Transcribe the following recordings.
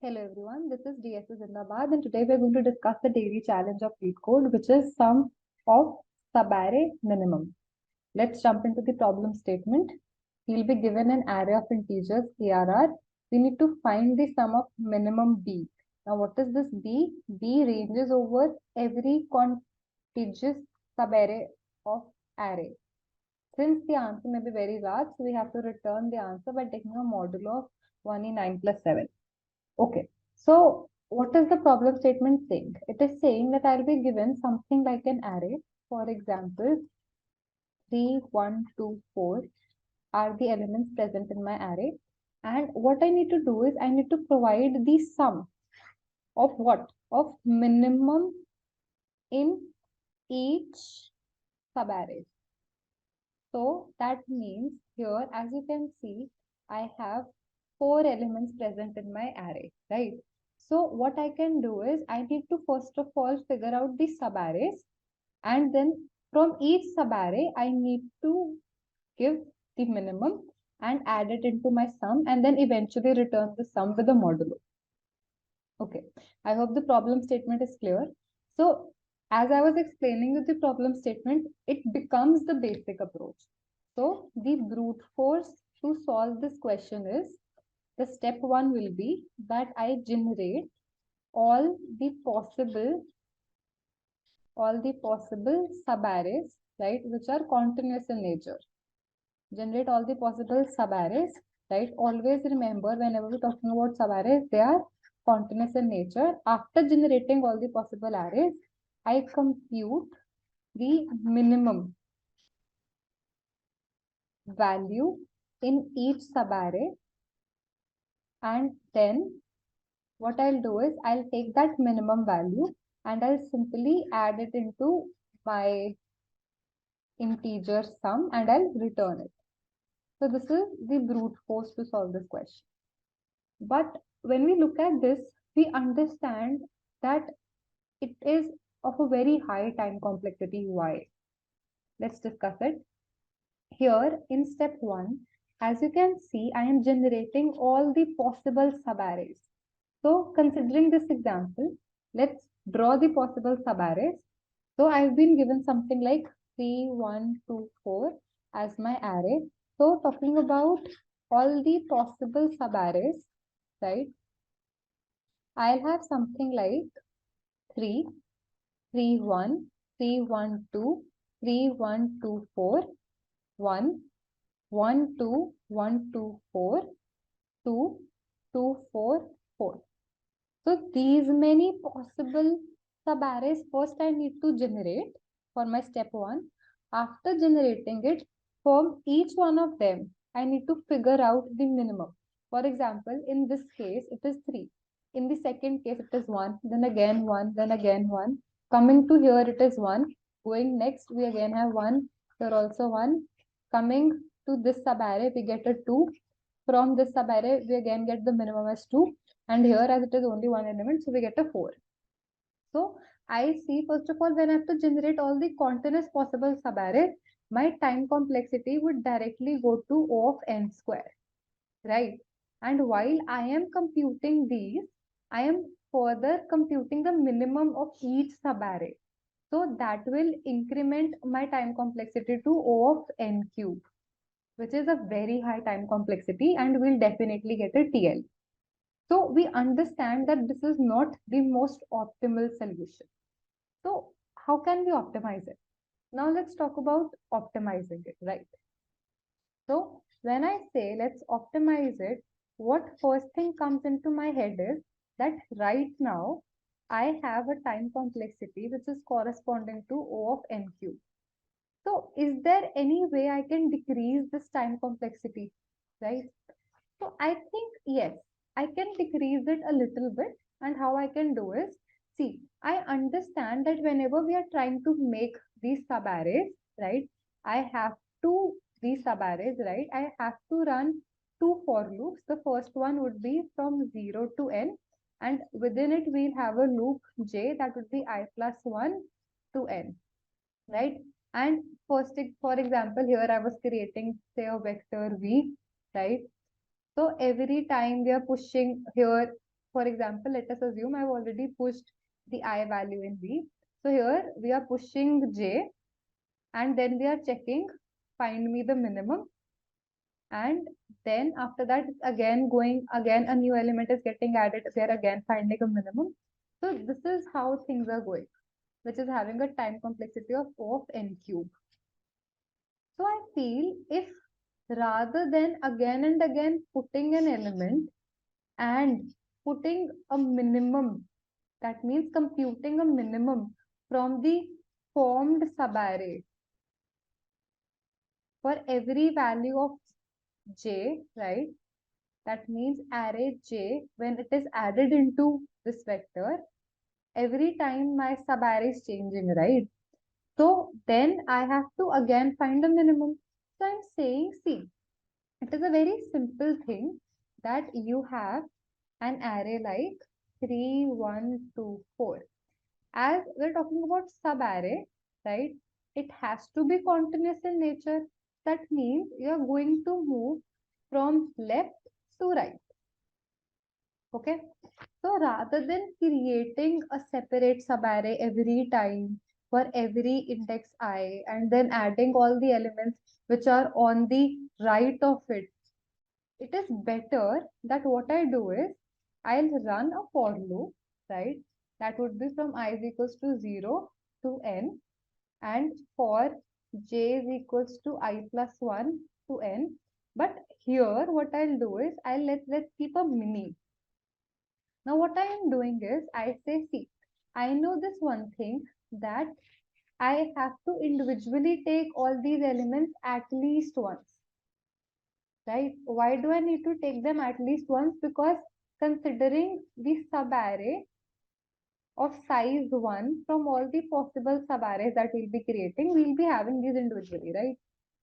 Hello everyone, this is DSS Zindabad and today we are going to discuss the daily challenge of Leetcode, which is sum of Subarray minimum. Let's jump into the problem statement. We'll be given an array of integers ARR. We need to find the sum of minimum B. Now what is this B? B ranges over every contiguous subarray of array. Since the answer may be very large, so we have to return the answer by taking a modulo of 1 in 9 plus 7. Okay, so what is the problem statement saying? It is saying that I'll be given something like an array. For example, 3, 1, 2, 4 are the elements present in my array. And what I need to do is I need to provide the sum of what? Of minimum in each subarray. So that means here, as you can see, I have 4 elements present in my array, right? So what I can do is I need to first of all figure out the subarrays, and then from each subarray I need to give the minimum and add it into my sum and then eventually return the sum with a modulo. Okay, I hope the problem statement is clear. So as I was explaining with the problem statement, it becomes the basic approach. So the brute force to solve this question is, the step 1 will be that I generate all the possible subarrays, right, which are continuous in nature. Generate all the possible subarrays, right? Always remember, whenever we're talking about subarrays, they are continuous in nature. After generating all the possible arrays, I compute the minimum value in each subarray, and then what I'll do is I'll take that minimum value and I'll simply add it into my integer sum and I'll return it. So this is the brute force to solve this question. But when we look at this, we understand that it is of a very high time complexity. Why? Let's discuss it. Here in step 1, as you can see, I am generating all the possible subarrays. So considering this example, let's draw the possible subarrays. So I've been given something like 3, 1, 2, 4 as my array. So talking about all the possible subarrays, right? I'll have something like 3, 3, 1, 3, 1, 2, 3, 1, 2, 4, 1, 1, 2, 1, 2, 4, 2, 2, 4, 4. So these many possible subarrays first I need to generate for my step 1. After generating it, from each one of them, I need to figure out the minimum. For example, in this case, it is 3. In the second case, it is 1, then again 1, then again 1. Coming to here, it is 1. Going next, we again have 1. Here also 1. Coming to this subarray, we get a 2. From this subarray, we again get the minimum as 2. And here, as it is only one element, so we get a 4. So I see, first of all, when I have to generate all the continuous possible subarrays, my time complexity would directly go to O of n square, right? And while I am computing these, I am further computing the minimum of each subarray. So that will increment my time complexity to O of n cube, which is a very high time complexity and will definitely get a TL. So we understand that this is not the most optimal solution. So how can we optimize it? Now let's talk about optimizing it, right? So when I say let's optimize it, what first thing comes into my head is that right now I have a time complexity which is corresponding to O of n cube. So is there any way I can decrease this time complexity, right? So I think yes, I can decrease it a little bit, and how I can do is, see, I understand that whenever we are trying to make these subarrays, right, I have to, these subarrays, right, I have to run 2 for loops. The first one would be from 0 to n, and within it we'll have a loop j that would be I plus 1 to n, right? And first, for example, here I was creating, say, a vector v, right? So every time we are pushing here For example, let us assume I've already pushed the I value in V. So here we are pushing J, and then we are checking find me the minimum, and then after that it's again going, again a new element is getting added, we are again finding a minimum. So this is how things are going, which is having a time complexity of O of n cube. So I feel if rather than again and again putting an element and putting a minimum, that means computing a minimum from the formed subarray for every value of j, right? That means array j, when it is added into this vector, every time my subarray is changing, right? So then I have to again find a minimum. So I'm saying, see, it is a very simple thing that you have an array like 3, 1, 2, 4. As we're talking about subarray, right? It has to be continuous in nature. That means you're going to move from left to right. Okay. So rather than creating a separate subarray every time for every index I and then adding all the elements which are on the right of it, it is better that what I do is I'll run a for loop, right? That would be from I is equals to 0 to n, and for j is equals to I plus 1 to n. But here what I'll do is let's keep a mini. Now what I am doing is I say, see, I know this one thing that I have to individually take all these elements at least once, right? Why do I need to take them at least once? Because considering the subarray of size 1 from all the possible subarrays that we'll be creating, we'll be having these individually, right?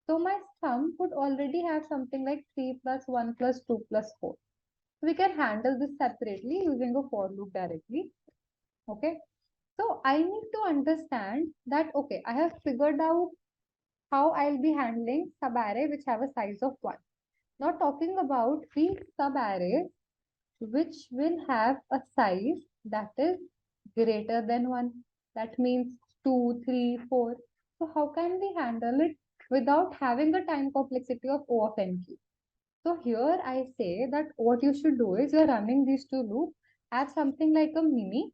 So my sum would already have something like 3 plus 1 plus 2 plus 4. So we can handle this separately using a for loop directly. Okay. So I need to understand that, okay, I have figured out how I'll be handling subarray which have a size of 1. Now talking about the subarrays which will have a size that is greater than 1. That means 2, 3, 4. So how can we handle it without having a time complexity of O of n cube? So here I say that what you should do is you're running these two loops, have something like a mini,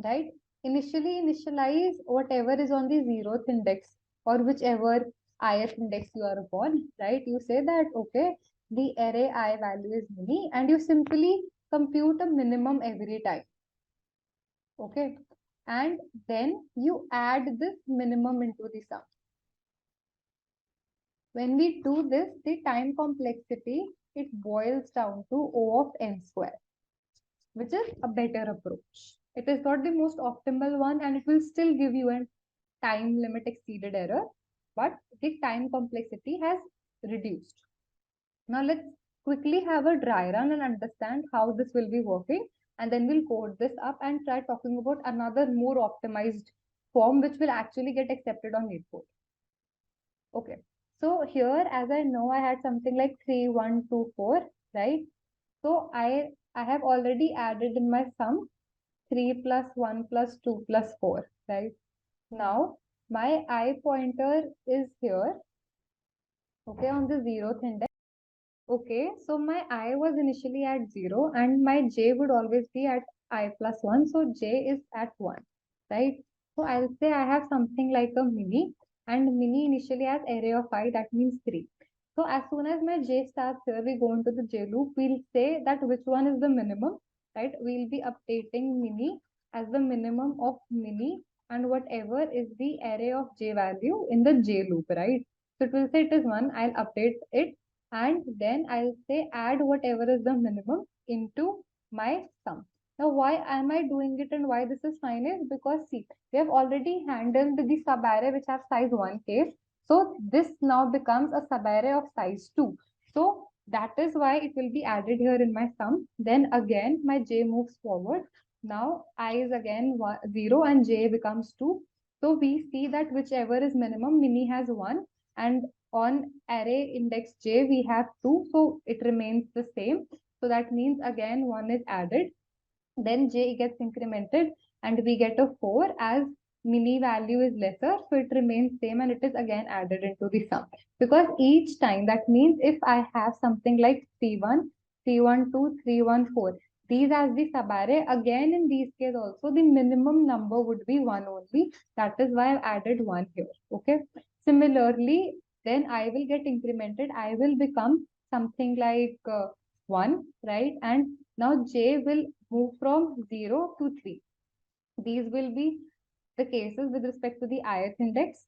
right? Initially initialize whatever is on the 0th index or whichever ith index you are upon, right? You say that, okay, the array I value is mini, and you simply compute a minimum every time. Okay. And then you add this minimum into the sum. When we do this, the time complexity, it boils down to O of n square, which is a better approach. It is not the most optimal one, and it will still give you a time limit exceeded error, but the time complexity has reduced. Now let's quickly have a dry run and understand how this will be working, and then we'll code this up and try talking about another more optimized form which will actually get accepted on Leetcode. Okay, so here as I know I had something like 3, 1, 2, 4, right? So I have already added in my sum 3 plus 1 plus 2 plus 4, right? Now my I pointer is here, okay, on the 0th index. Okay, so my I was initially at 0 and my j would always be at I plus 1. So j is at 1, right? So I'll say I have something like a mini, and mini initially has array of I, that means 3. So as soon as my j starts here, we go into the j loop, we'll say that which one is the minimum, right? We'll be updating mini as the minimum of mini and whatever is the array of j value in the j loop, right? So it will say it is 1, I'll update it, and then I'll say add whatever is the minimum into my sum. Now why am I doing it and why this is fine is because, see, we have already handled the subarray which have size 1 case. So this now becomes a subarray of size 2. So that is why it will be added here in my sum. Then again my j moves forward. Now I is again 0 and j becomes 2. So we see that whichever is minimum, mini has 1, and on array index j we have 2, so it remains the same. So that means again 1 is added. then j gets incremented and we get a 4 as mini value is lesser, so it remains same and it is again added into the sum. Because each time, that means if I have something like C1, C12, 314, these as the subarray, again in these case also the minimum number would be 1 only. That is why I've added 1 here. Okay. Similarly, then I will get incremented. I will become something like 1, right? And now j will move from 0 to 3. These will be the cases with respect to the ith index,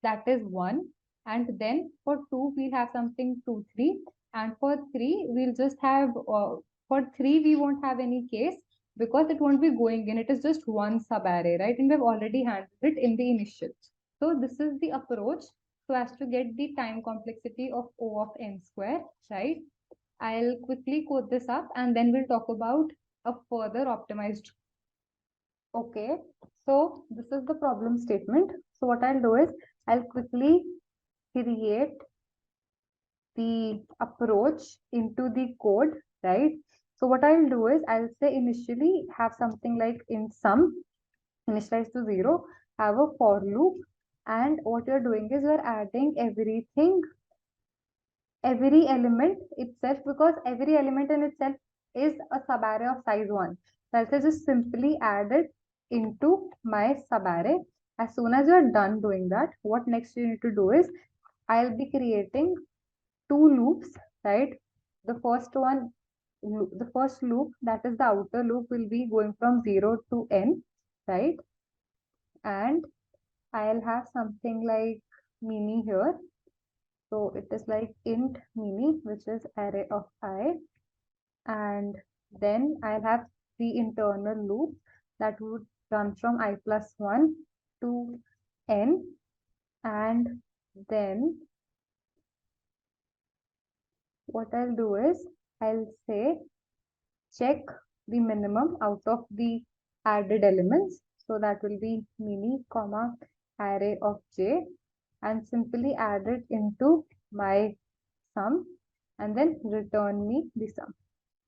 that is 1. And then for 2, we'll have something 2, 3. And for 3, we'll just have, for 3, we won't have any case because it won't be going in. It is just one subarray, right? And we've already handled it in the initial. So this is the approach so as to get the time complexity of O of n square, right? I'll quickly code this up and then we'll talk about a further optimized. Okay, so this is the problem statement. So what I'll do is I'll quickly create the approach into the code, right? So what I'll do is I'll say initially have something like in sum, initialize to 0, have a for loop, and what you're doing is you're adding everything, every element itself, because every element in itself is a subarray of size 1. So I'll just simply add it into my subarray. As soon as you're done doing that, what next you need to do is I'll be creating 2 loops, right? The first one, the first loop, that is the outer loop, will be going from 0 to n, right? And I'll have something like mini here. So it is like int mini, which is array of I. And then I'll have the internal loop that would run from I plus 1 to n. And then what I'll do is I'll say check the minimum out of the added elements. So that will be mini comma array of j, and simply add it into my sum and then return me the sum.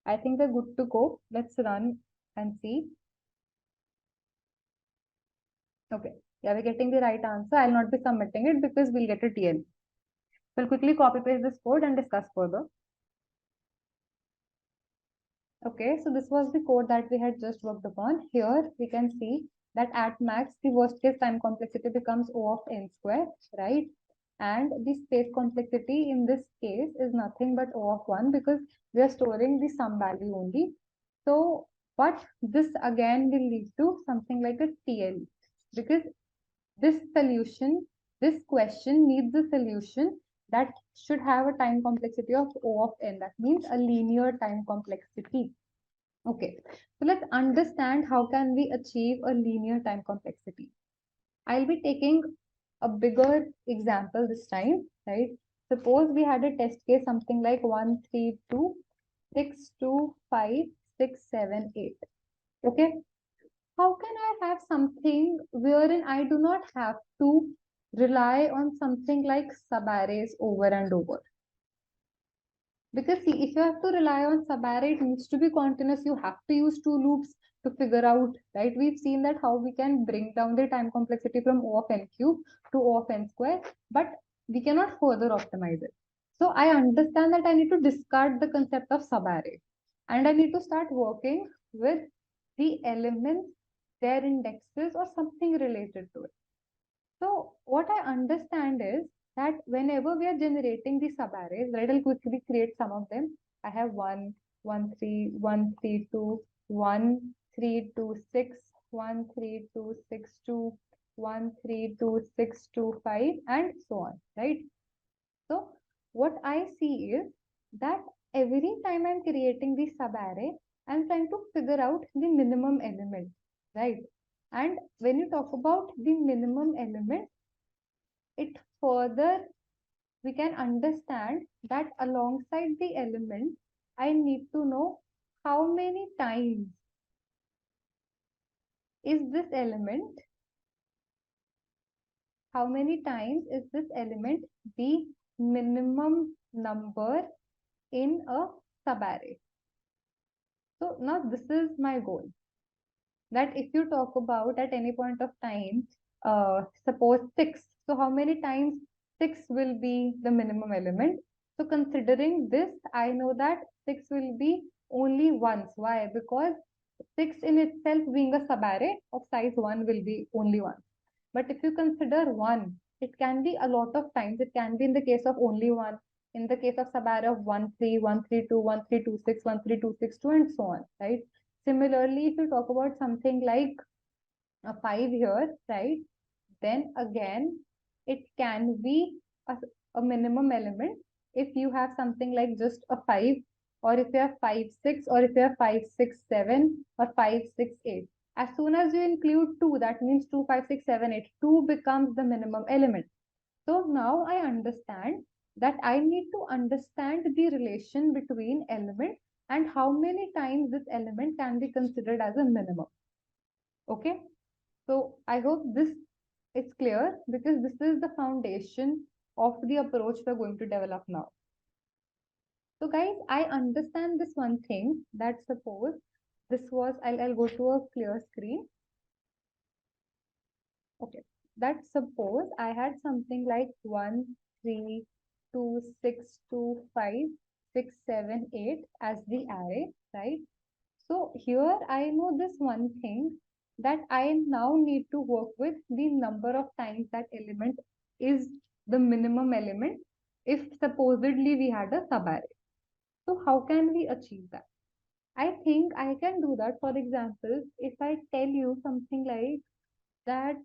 I think we're good to go. Let's run and see. Okay. Yeah, we're getting the right answer. I'll not be submitting it because we'll get a TL. We'll quickly copy paste this code and discuss further. Okay, so this was the code that we had just worked upon. Here we can see that at max, the worst case time complexity becomes O of n square, right? And the space complexity in this case is nothing but O of 1 because we are storing the sum value only. So, but this again will lead to something like a TL because this solution, this question needs a solution that should have a time complexity of O of n. That means a linear time complexity. Okay, so let's understand how can we achieve a linear time complexity. I'll be taking a bigger example this time, right? Suppose we had a test case something like 1, 3, 2, 6, 2, 5, 6, 7, 8. Okay, how can I have something wherein I do not have to rely on something like subarrays over and over? Because see, if you have to rely on subarray, it needs to be continuous. You have to use 2 loops to figure out, right? We've seen that how we can bring down the time complexity from O of n cube to O of n square, but we cannot further optimize it. So I understand that I need to discard the concept of subarray and I need to start working with the elements, their indexes or something related to it. So what I understand is that whenever we are generating the subarrays, right, I'll quickly create some of them. I have 1, 1, 3, 1, 3, 2, 1, 3, 2, 6, 1, 3, 2, 6, 2, 1, 3, 2, 6, 2, 5, and so on, right? So what I see is that every time I'm creating the subarray, I'm trying to figure out the minimum element, right? And when you talk about the minimum element, it further we can understand that alongside the element, I need to know how many times is this element, how many times is this element the minimum number in a subarray. So now this is my goal, that if you talk about at any point of time, suppose 6. So how many times 6 will be the minimum element? So considering this, I know that 6 will be only once. Why? Because 6 in itself being a subarray of size 1 will be only once. But if you consider 1, it can be a lot of times. It can be in the case of only 1, in the case of subarray of 1, 3, 1, 3, 2, 1, 3, 2, 6, 1, 3, 2, 6, 2, and so on, right? Similarly, if you talk about something like a 5 here, right, then again, it can be a minimum element if you have something like just a 5, or if you have 5, 6, or if you have 5, 6, 7, or 5, 6, 8. As soon as you include 2, that means 2, 5, 6, 7, 8, 2 becomes the minimum element. So now I understand that I need to understand the relation between element and how many times this element can be considered as a minimum. Okay. So I hope this is clear, because this is the foundation of the approach we're going to develop now. So guys, I understand this one thing, that suppose this was, I'll go to a clear screen. Okay, that suppose I had something like 1, 3, 2, 6, 2, 5, 6, 7, 8 as the array, right? So here I know this one thing, that I now need to work with the number of times that element is the minimum element if supposedly we had a subarray. So how can we achieve that? I think I can do that. For example, if I tell you something like that,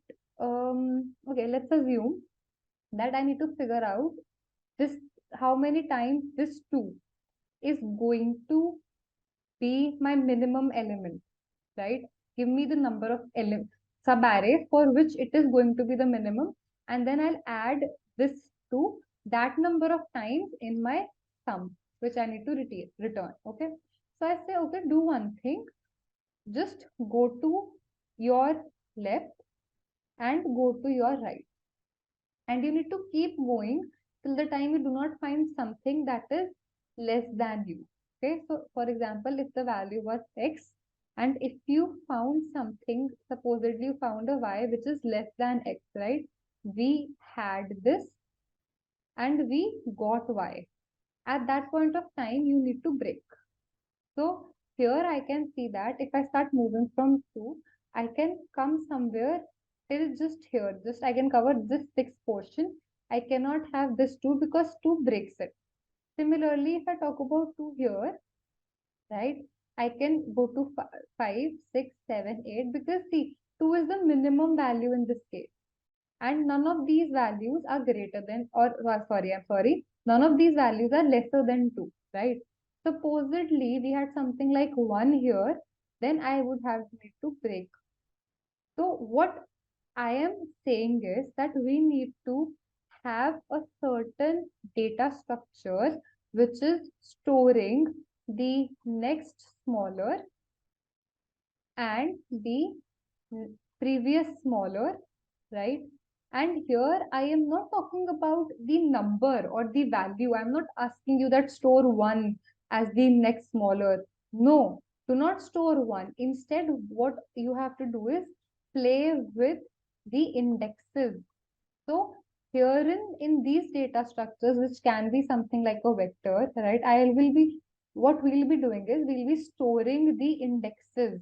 okay, let's assume that I need to figure out this, how many times this 2 is going to be my minimum element, right? Give me the number of subarrays for which it is going to be the minimum, and then I'll add this to that number of times in my sum, which I need to return. Okay. So I say, okay, do one thing. Just go to your left and go to your right. And you need to keep going till the time you do not find something that is less than you. Okay, so for example, if the value was x, and if you found something, supposedly you found a y which is less than x, right? We had this and we got y. At that point of time, you need to break. So here I can see that if I start moving from 2, I can come somewhere till just here. Just I can cover this 6 portion. I cannot have this 2 because 2 breaks it. Similarly, if I talk about 2 here, right, I can go to 5, 6, 7, 8, because see, 2 is the minimum value in this case. And none of these values are greater than, or I'm sorry, none of these values are lesser than 2, right? Supposedly, we had something like 1 here, then I would have need to break. So what I am saying is that we need to have a certain data structure which is storing the next smaller and the previous smaller, right? And here I am not talking about the number or the value. I'm not asking you that store 1 as the next smaller. No, do not store 1. Instead, what you have to do is play with the indexes. So here in these data structures, which can be something like a vector, right? What we'll be doing is we'll be storing the indexes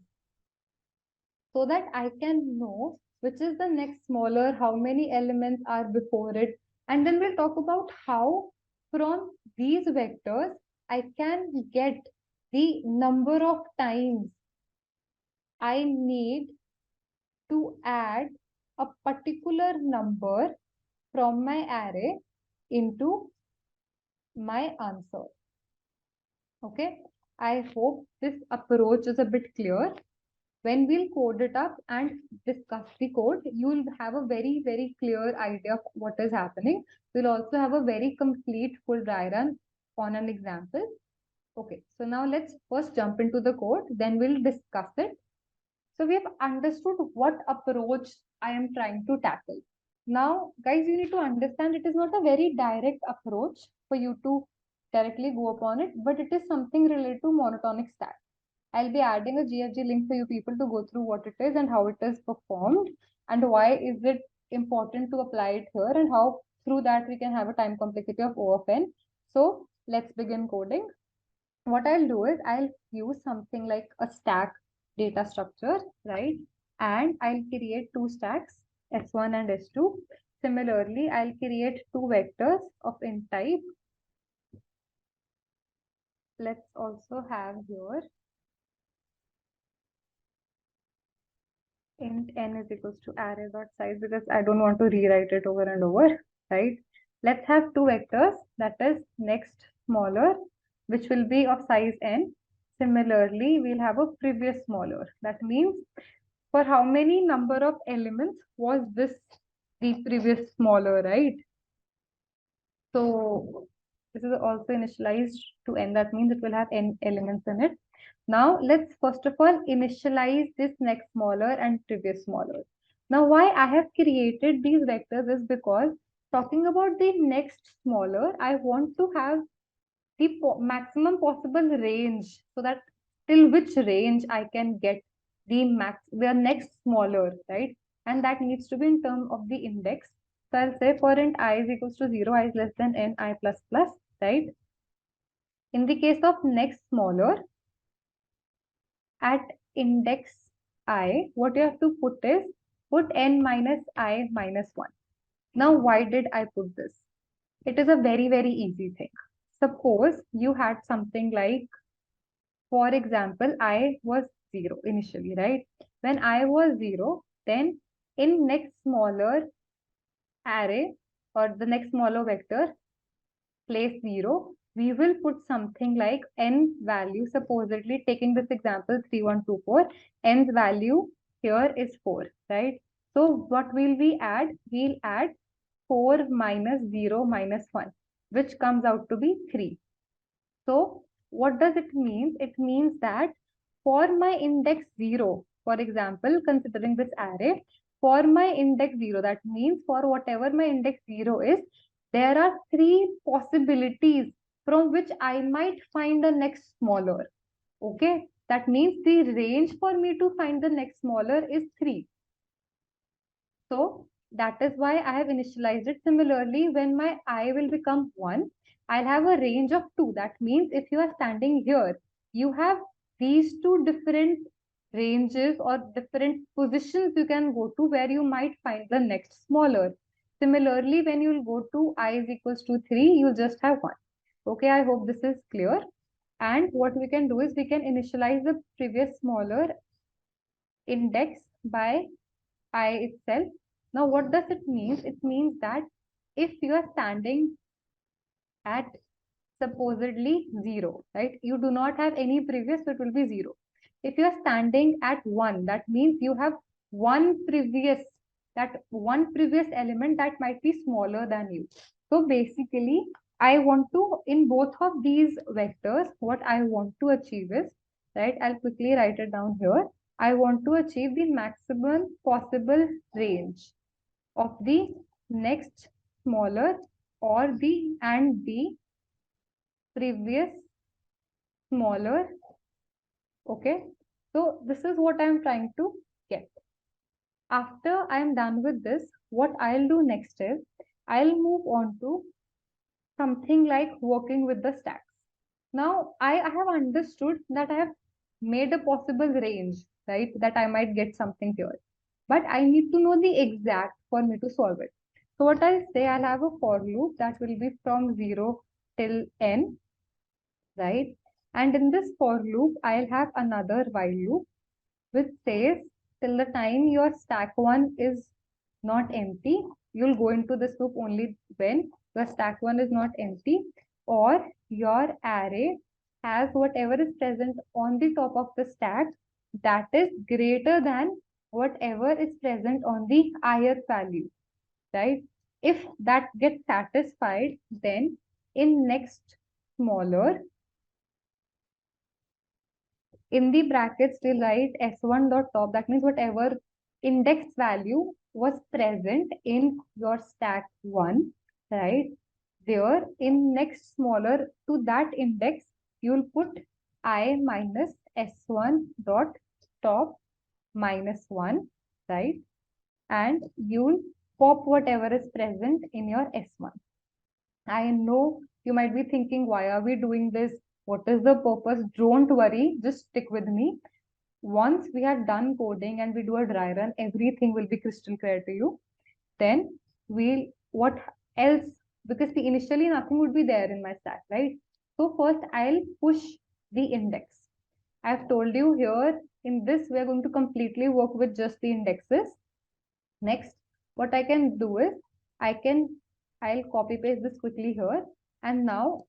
so that I can know which is the next smaller, how many elements are before it. And then we'll talk about how from these vectors, I can get the number of times I need to add a particular number from my array into my answer. Okay. I hope this approach is a bit clear. When we'll code it up and discuss the code, you'll have a very, very clear idea of what is happening. We'll also have a very complete full dry run on an example. Okay, so now let's first jump into the code, then we'll discuss it. So we have understood what approach I am trying to tackle. Now, guys, you need to understand it is not a very direct approach for you to directly go upon it, but it is something related to monotonic stack. I'll be adding a GFG link for you people to go through what it is and how it is performed and why is it important to apply it here and how through that we can have a time complexity of O of n. So let's begin coding. What I'll do is I'll use something like a stack data structure, right? And I'll create two stacks, S1 and S2. Similarly, I'll create two vectors of int type. Let's also have here int n is equals to array dot size because I don't want to rewrite it over and over, right? Let's have two vectors, that is next smaller, which will be of size n. Similarly, we'll have a previous smaller. That means for how many number of elements was this the previous smaller, right? So this is also initialized to n. That means it will have n elements in it. Now let's first of all initialize this next smaller and previous smaller. Now why I have created these vectors is because talking about the next smaller, I want to have the maximum possible range so that till which range I can get the next smaller, right? And that needs to be in terms of the index. So I'll say for int I is equals to 0, I is less than n, I plus plus, right? In the case of next smaller, at index I, what you have to put is put n minus I minus 1. Now, why did I put this? It is a very, very easy thing. Suppose you had something like, for example, I was 0 initially, right? When I was 0, then in next smaller array or the next smaller vector, place 0, we will put something like n value, supposedly taking this example 3124, n's value here is 4, right? So what will we add? We'll add 4 minus 0 minus 1, which comes out to be 3. So what does it mean? It means that for my index 0, for example, considering this array, for my index 0, that means for whatever my index 0 is, there are 3 possibilities from which I might find the next smaller. Okay, that means the range for me to find the next smaller is 3. So that is why I have initialized it. Similarly, when my I will become 1, I'll have a range of 2. That means if you are standing here, you have these two different ranges or different positions you can go to where you might find the next smaller. Similarly, when you'll go to I is equals to 3, you'll just have 1. Okay, I hope this is clear. And what we can do is we can initialize the previous smaller index by I itself. Now, what does it mean? It means that if you are standing at supposedly 0, right? You do not have any previous, so it will be 0. If you are standing at 1, that means you have that one previous element that might be smaller than you. So basically, I want to, in both of these vectors, what I want to achieve is, right? I'll quickly write it down here. I want to achieve the maximum possible range of the next smaller or the previous smaller. Okay, so this is what I'm trying to get. After I'm done with this, what I'll do next is I'll move on to something like working with the stacks. Now I have understood that I have made a possible range, right? That I might get something here, but I need to know the exact for me to solve it. So what I'll say, I'll have a for loop that will be from 0 till n, right? And in this for loop, I'll have another while loop which says till the time your stack 1 is not empty, you'll go into this loop only when your stack 1 is not empty or your array has whatever is present on the top of the stack that is greater than whatever is present on the ith value, right? If that gets satisfied, then in next smaller, in the brackets we'll write s1 dot top. That means whatever index value was present in your stack 1, right? There in next smaller to that index, you'll put I minus s1 dot top minus 1, right? And you'll pop whatever is present in your s1. I know you might be thinking, why are we doing this? What is the purpose? Don't worry, just stick with me. Once we are done coding and we do a dry run, everything will be crystal clear to you. Then what else? Because initially nothing would be there in my stack, right? So first I'll push the index. I've told you here in this, we're going to completely work with just the indexes. Next, what I can do is I'll copy paste this quickly here. And now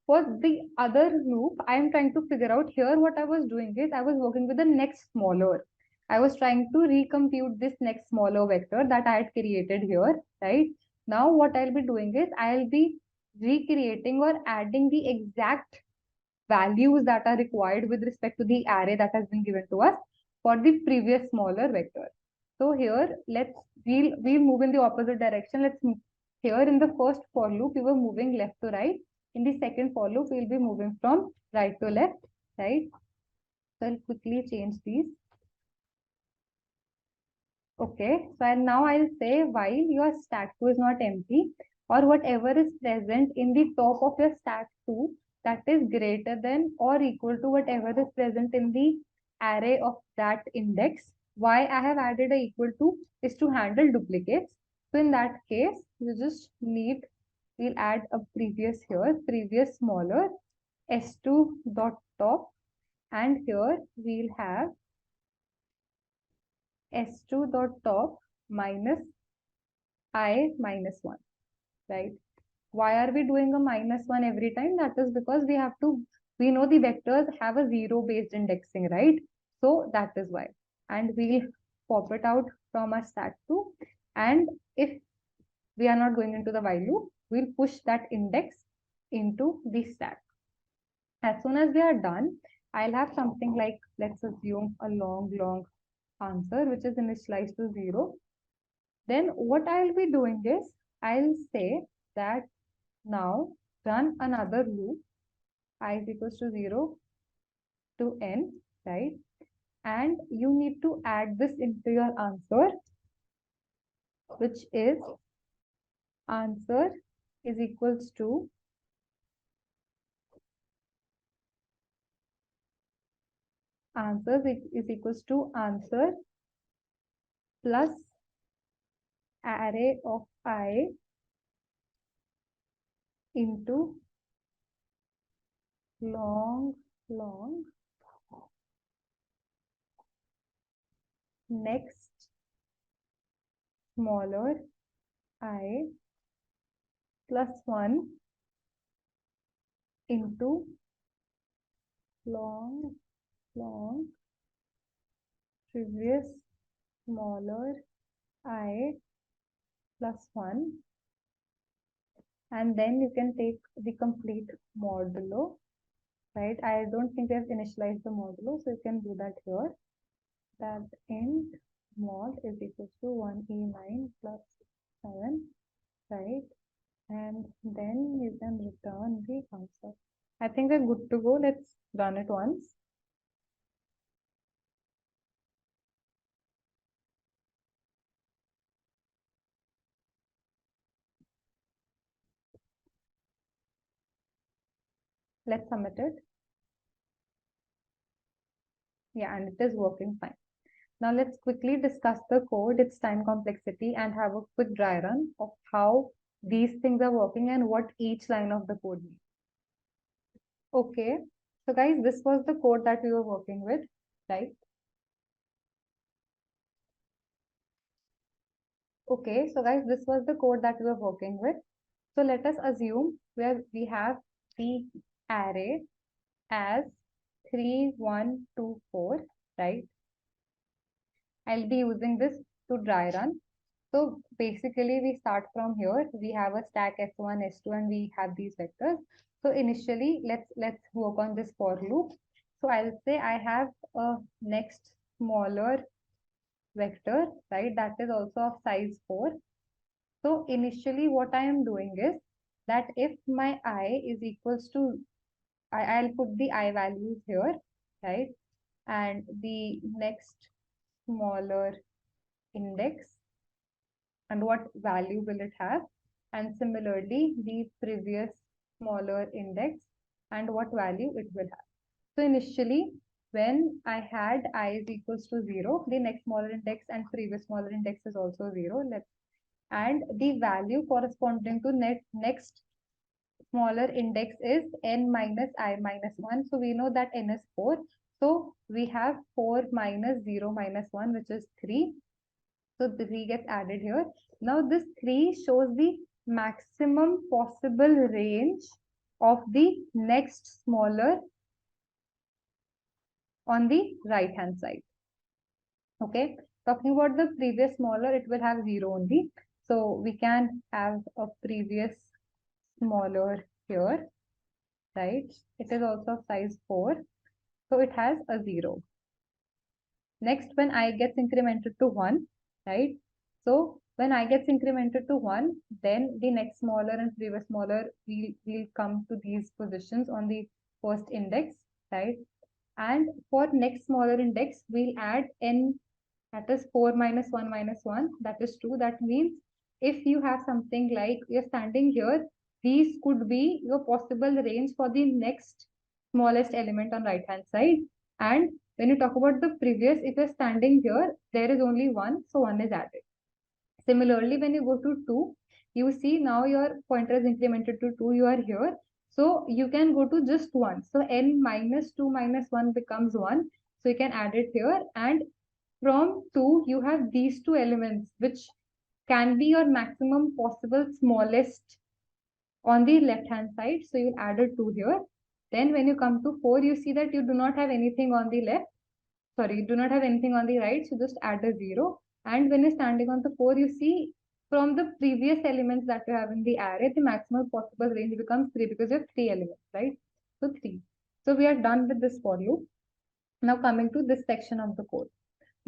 for the other loop, I am trying to figure out here what I was doing is I was working with the next smaller. I was trying to recompute this next smaller vector that I had created here, right? Now what I'll be doing is I'll be recreating or adding the exact values that are required with respect to the array that has been given to us for the previous smaller vector. So here, we'll move in the opposite direction. Here in the first for loop, we were moving left to right. In the second for loop, we'll be moving from right to left, right? So I'll quickly change these. Okay, so now I'll say while your stack 2 is not empty, or whatever is present in the top of your stack 2 that is greater than or equal to whatever is present in the array of that index. Why I have added a equal to is to handle duplicates. So in that case, you just we'll add a previous smaller s2 dot top, and here we'll have s2 dot top minus I minus 1, right? Why are we doing a minus 1 every time? That is because we know the vectors have a 0 based indexing, right? So that is why. And we'll pop it out from our stack 2. And if we are not going into the while loop, we'll push that index into the stack. As soon as we are done, I'll have something like, let's assume a long answer, which is initialized to 0. Then what I'll be doing is, I'll say that now run another loop, I is equals to 0 to n, right? And you need to add this into your answer, which is answer is equals to answer is equals to answer plus array of I into long next smaller I plus 1 into long previous smaller I plus 1, and then you can take the complete modulo, right? I don't think we have initialized the modulo, so you can do that here. That int mod is equals to 1e9 plus 7, right? And then you can return the answer. I think we're good to go. Let's run it once. Let's submit it. Yeah, and it is working fine. Now let's quickly discuss the code, its time complexity, and have a quick dry run of how these things are working and what each line of the code means. Okay, so guys, this was the code that we were working with, right? Okay, so guys, this was the code that we were working with. So let us assume where we have the array as 3, 1, 2, 4, right? I'll be using this to dry run. So basically we start from here. We have a stack s1, s2, and we have these vectors. So initially, let's work on this for loop. So I'll say I have a next smaller vector, right? That is also of size 4. So initially what I am doing is that if my I is equals to, I'll put the I values here, right? and the next smaller index, and what value will it have, and similarly the previous smaller index and what value it will have. So initially when I had I is equals to 0, the next smaller index and previous smaller index is also 0. And the value corresponding to next smaller index is n minus I minus 1. So we know that n is 4. So we have 4 minus 0 minus 1, which is 3. So 3 gets added here. Now this 3 shows the maximum possible range of the next smaller on the right hand side. Okay, talking about the previous smaller, it will have 0 only. So we can have a previous smaller here, right? It is also of size 4. So it has a 0. Next, when I gets incremented to 1, right? So when I gets incremented to 1, then the next smaller and previous smaller will come to these positions on the first index, right? And for next smaller index, we'll add n, that is 4 minus 1 minus 1, that is 2. That means if you have something like you're standing here, these could be your possible range for the next smallest element on right hand side. And when you talk about the previous, if you're standing here, there is only 1, so 1 is added. Similarly, when you go to 2, you see now your pointer is incremented to 2, you are here. So you can go to just 1. So n minus 2 minus 1 becomes 1. So you can add it here, and from 2 you have these two elements which can be your maximum possible smallest on the left hand side. So you'll add a 2 here. Then when you come to 4, you see that you do not have anything on the left. Sorry, you do not have anything on the right. So just add a 0. And when you're standing on the 4, you see from the previous elements that you have in the array, the maximum possible range becomes 3 because you have 3 elements, right? So 3. So we are done with this for loop. Now coming to this section of the code.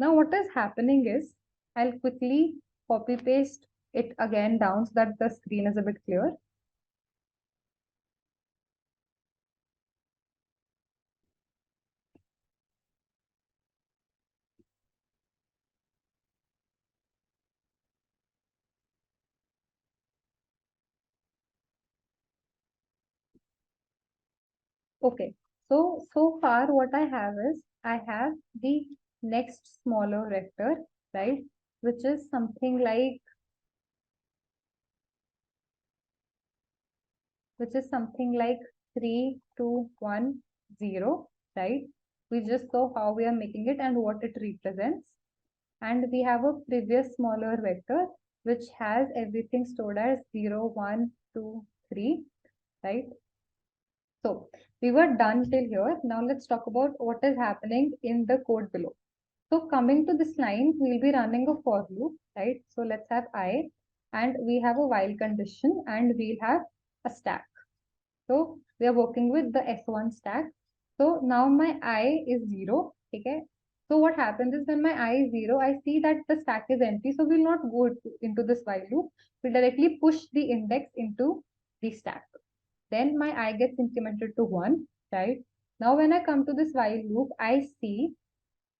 Now what is happening is, I'll quickly copy paste it again down so that the screen is a bit clear. Okay, so far what I have is, I have the next smaller vector, right, which is something like 3, 2, 1, 0, right? We just saw how we are making it and what it represents. And we have a previous smaller vector which has everything stored as 0, 1, 2, 3, right? So we were done till here. Now let's talk about what is happening in the code below. So coming to this line, we'll be running a for loop, right? So let's have I, and we have a while condition, and we'll have a stack. So we are working with the S1 stack. So now my I is 0. Okay. So what happens is, when my I is 0, I see that the stack is empty. So we'll not go into this while loop. We'll directly push the index into the stack. Then my I gets incremented to 1, right? Now when I come to this while loop, I see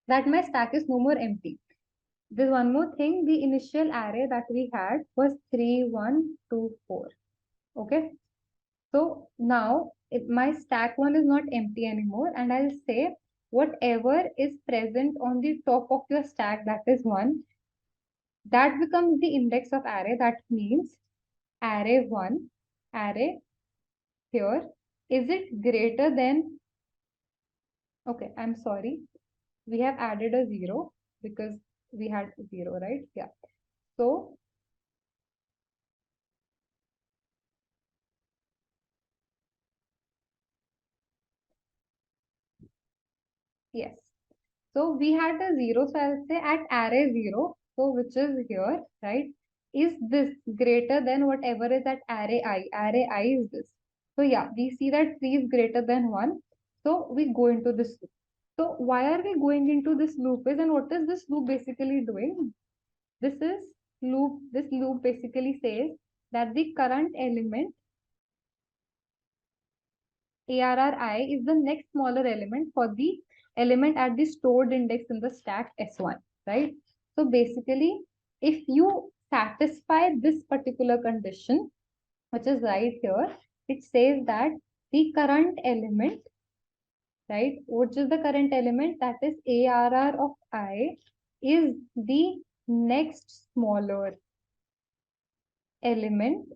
that my stack is no more empty. There's one more thing. The initial array that we had was 3, 1, 2, 4. Okay. So now my stack 1 is not empty anymore, and I'll say whatever is present on the top of your stack, that is 1, that becomes the index of array. That means array 1, array here, is it greater than, okay, I'm sorry, we have added a 0 because we had 0, right? Yeah. So yes. So we had a 0, so I'll say at array 0, so which is here, right? Is this greater than whatever is at array I? Array I is this. So yeah, we see that 3 is greater than 1. So we go into this loop. So why are we going into this loop is, and what is this loop basically doing? This loop basically says that the current element ARRI is the next smaller element for the element at the stored index in the stack S1, right? So basically, if you satisfy this particular condition, which is right here, it says that the current element, right, which is the current element, that is ARR of I, is the next smaller element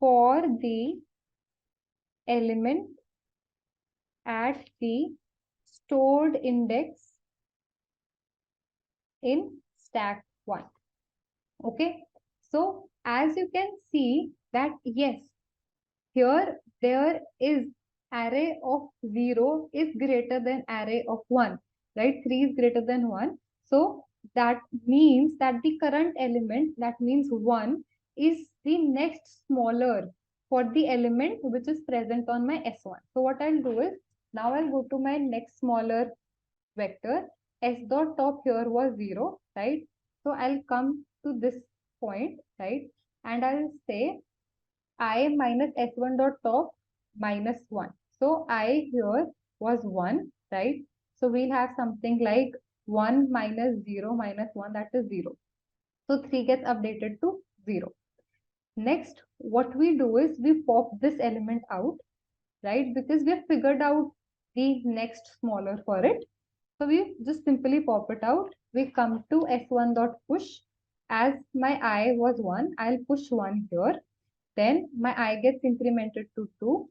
for the element at the stored index in stack 1. Okay, so as you can see that yes, here there is array of 0 is greater than array of 1, right? 3 is greater than 1. So that means that the current element, that means 1, is the next smaller for the element which is present on my S1. So what I'll do is, now I'll go to my next smaller vector. S dot top here was 0, right? So I'll come to this point, right? And I'll say I minus S1 dot top minus 1. So I here was 1, right? So we'll have something like 1 minus 0 minus 1, that is 0. So 3 gets updated to 0. Next, what we do is we pop this element out, right? Because we have figured out the next smaller for it. So we just simply pop it out. We come to S1 dot push. As my I was 1, I'll push 1 here. Then my I gets incremented to 2.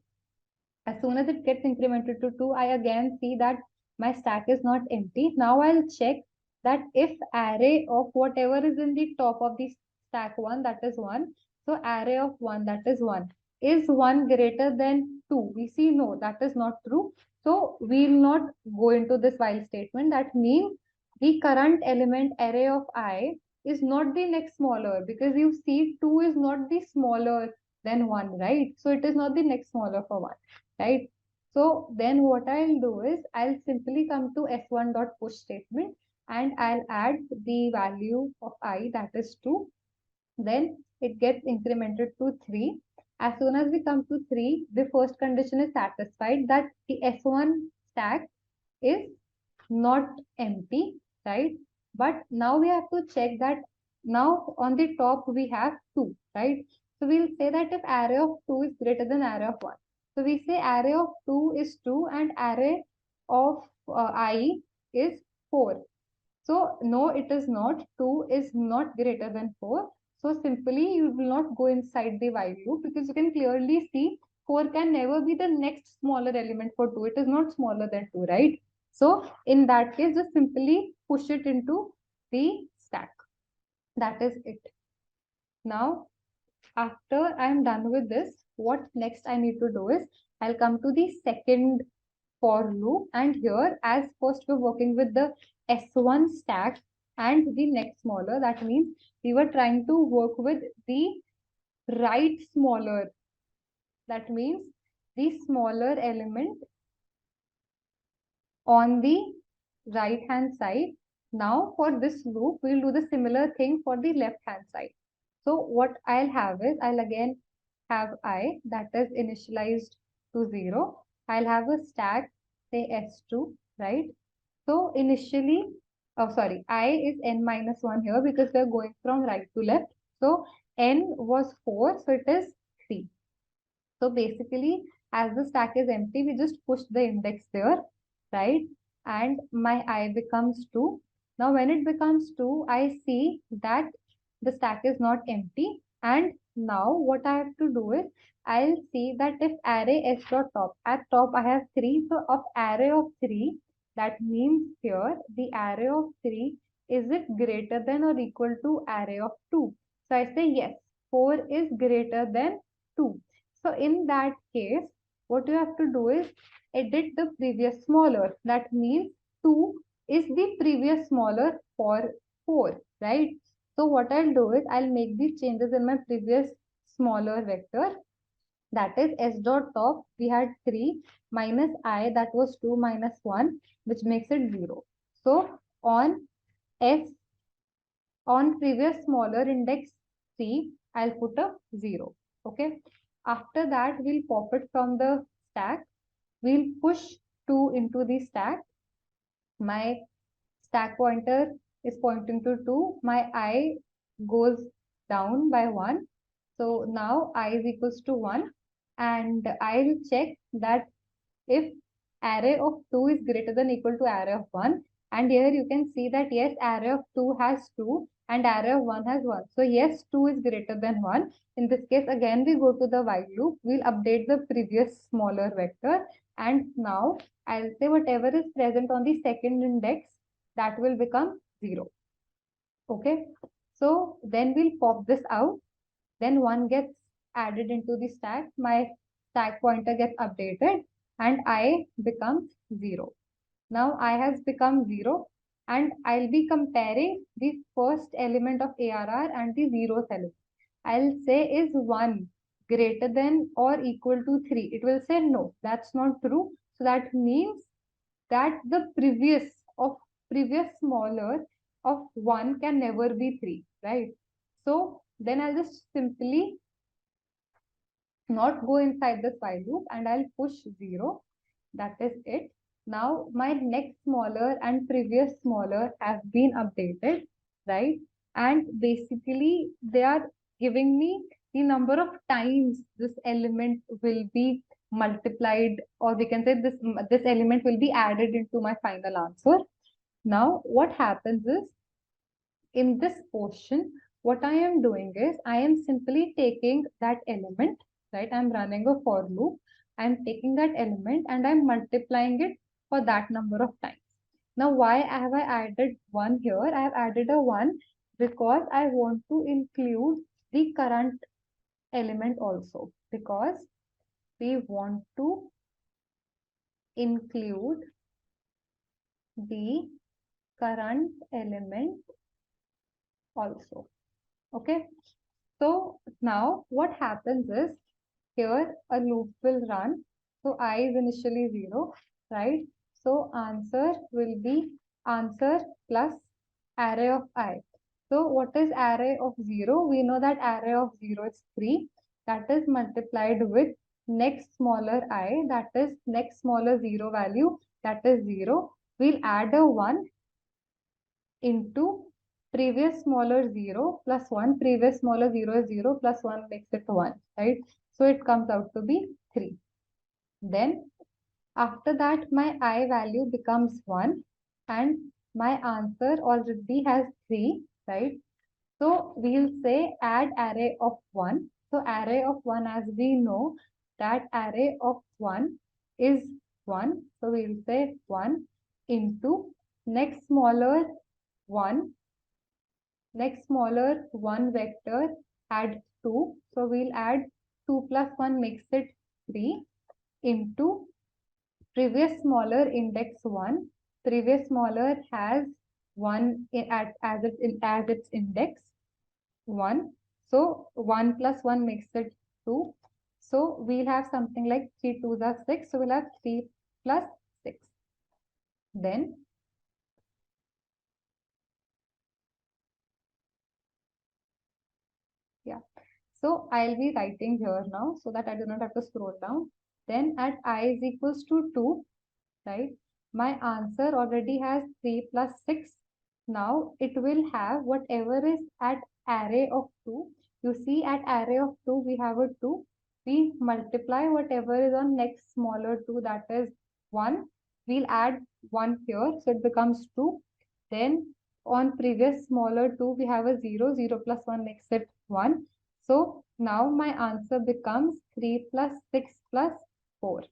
As soon as it gets incremented to 2, I again see that my stack is not empty. Now I'll check that if array of whatever is in the top of the stack 1, that is 1. So array of 1, that is 1. Is 1 greater than 2? We see no, that is not true. So we will not go into this while statement. That means the current element array of I is not the next smaller, because you see 2 is not the smaller than 1, right? So it is not the next smaller for 1, right? So then what I'll do is I'll simply come to S1 dot push statement and I'll add the value of I, that is 2. Then it gets incremented to 3. As soon as we come to 3, the first condition is satisfied, that the S1 stack is not empty, right? But now we have to check that now on the top we have 2, right? So we'll say that if array of 2 is greater than array of 1. So we say array of 2 is 2 and array of I is 4. So no, it is not. 2 is not greater than 4. So simply you will not go inside the while loop, because you can clearly see 4 can never be the next smaller element for 2. It is not smaller than 2, right? So in that case, just simply push it into the stack. That is it. Now, after I'm done with this, what next I need to do is I'll come to the second for loop, and here, as first we're working with the S1 stack and the next smaller, that means we were trying to work with the right smaller, that means the smaller element on the right hand side. Now for this loop, we'll do the similar thing for the left hand side. So what I'll have is, I'll again have I, that is initialized to 0. I'll have a stack, say S2, right? So initially, oh sorry, I is n minus 1 here because we're going from right to left. So n was 4, so it is 3. So basically, as the stack is empty, we just push the index there, right? And my I becomes 2. Now when it becomes 2, I see that the stack is not empty. And now what I have to do is, I'll see that if array s dot top, at top I have 3. So of array of 3, that means here the array of 3, is it greater than or equal to array of 2? So I say yes, 4 is greater than 2. So in that case, what you have to do is edit the previous smaller. That means 2 is the previous smaller for 4, right? So what I'll do is I'll make these changes in my previous smaller vector. That is s dot top, we had 3 minus I, that was 2 minus 1, which makes it 0. So on s, on previous smaller index 3, I'll put a 0. Okay. After that, we'll pop it from the stack. We'll push 2 into the stack. My stack pointer is pointing to 2. My I goes down by 1. So now I is equals to 1. And I'll check that if array of 2 is greater than equal to array of 1. And here you can see that yes, array of 2 has 2 and array of 1 has 1. So yes, 2 is greater than 1. In this case, again, we go to the while loop. We'll update the previous smaller vector. And now I'll say whatever is present on the second index, that will become 0. Okay. So then we'll pop this out. Then 1 gets added into the stack. My stack pointer gets updated and I becomes 0. Now I has become 0 and I'll be comparing the first element of ARR and the 0th element. I'll say is 1 greater than or equal to 3. It will say no, that's not true. So that means that the previous smaller of 1 can never be 3, right? So then I'll just simply not go inside this while loop and I'll push 0. That is it. Now my next smaller and previous smaller have been updated, right? And basically they are giving me the number of times this element will be multiplied, or we can say this element will be added into my final answer. Now what happens is, in this portion, what I am doing is I am simply taking that element, right? I'm running a for loop. I'm taking that element and I'm multiplying it for that number of times. Now, why have I added 1 here? I have added a 1 because I want to include the current element also, because we want to include the current element also. Okay. So now what happens is, here a loop will run. So I is initially 0, right? So answer will be answer plus array of I. So what is array of 0? We know that array of 0 is 3. That is multiplied with next smaller I, that is next smaller 0 value, that is 0. We'll add a 1 into previous smaller 0 plus 1. Previous smaller 0 is 0 plus 1 makes it 1, right? So it comes out to be 3. Then after that, my I value becomes 1 and my answer already has 3, right? So we'll say add array of 1. So array of 1, as we know that array of 1 is 1. So we'll say 1 into next smaller 1 vector, add 2. So we'll add 2 plus 1 makes it 3 into previous smaller index 1. Previous smaller has 1 as its index 1. So 1 plus 1 makes it 2. So we'll have something like 3 2s are 6. So we'll have 3 plus 6. Then yeah. So I'll be writing here now so that I do not have to scroll down. Then at I is equals to 2, right? My answer already has 3 plus 6. Now it will have whatever is at array of 2. You see at array of 2, we have a 2. We multiply whatever is on next smaller 2, that is 1. We'll add 1 here, so it becomes 2. Then on previous smaller 2, we have a 0. 0 plus 1 makes it 1. So now my answer becomes 3 plus 6 plus 4.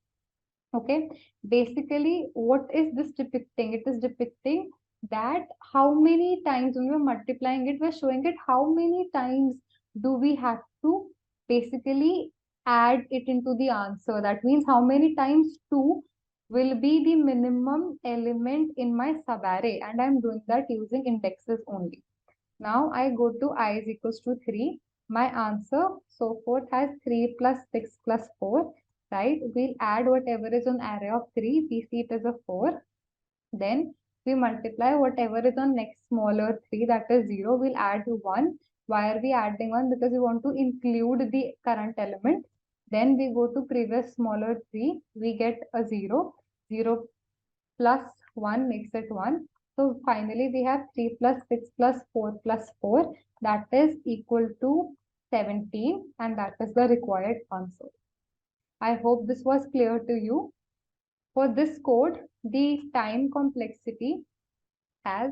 Okay, basically what is this depicting? It is depicting that how many times when we're multiplying it, we're showing it how many times do we have to basically add it into the answer. That means how many times 2 will be the minimum element in my subarray, and I'm doing that using indexes only. Now I go to I is equals to 3. My answer so forth has 3 plus 6 plus 4, right? We'll add whatever is on array of 3. We see it as a 4. Then we multiply whatever is on next smaller 3, that is 0. We'll add 1. Why are we adding 1? Because we want to include the current element. Then we go to previous smaller 3. We get a 0. 0 plus 1 makes it 1. So finally we have 3 plus 6 plus 4 plus 4, that is equal to 17, and that is the required answer. I hope this was clear to you. For this code, the time complexity, as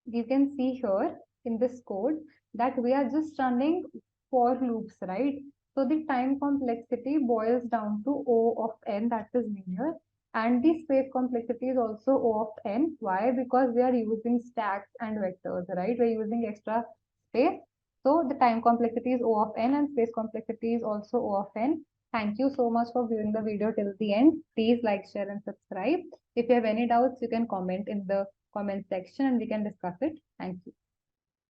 you can see here in this code, that we are just running for loops, right? So the time complexity boils down to O of n, that is linear, and the space complexity is also O of n. Why? Because we are using stacks and vectors, right? We're using extra space. So the time complexity is O of n and space complexity is also O of n. Thank you so much for viewing the video till the end. Please like, share and subscribe. If you have any doubts, you can comment in the comment section and we can discuss it. Thank you.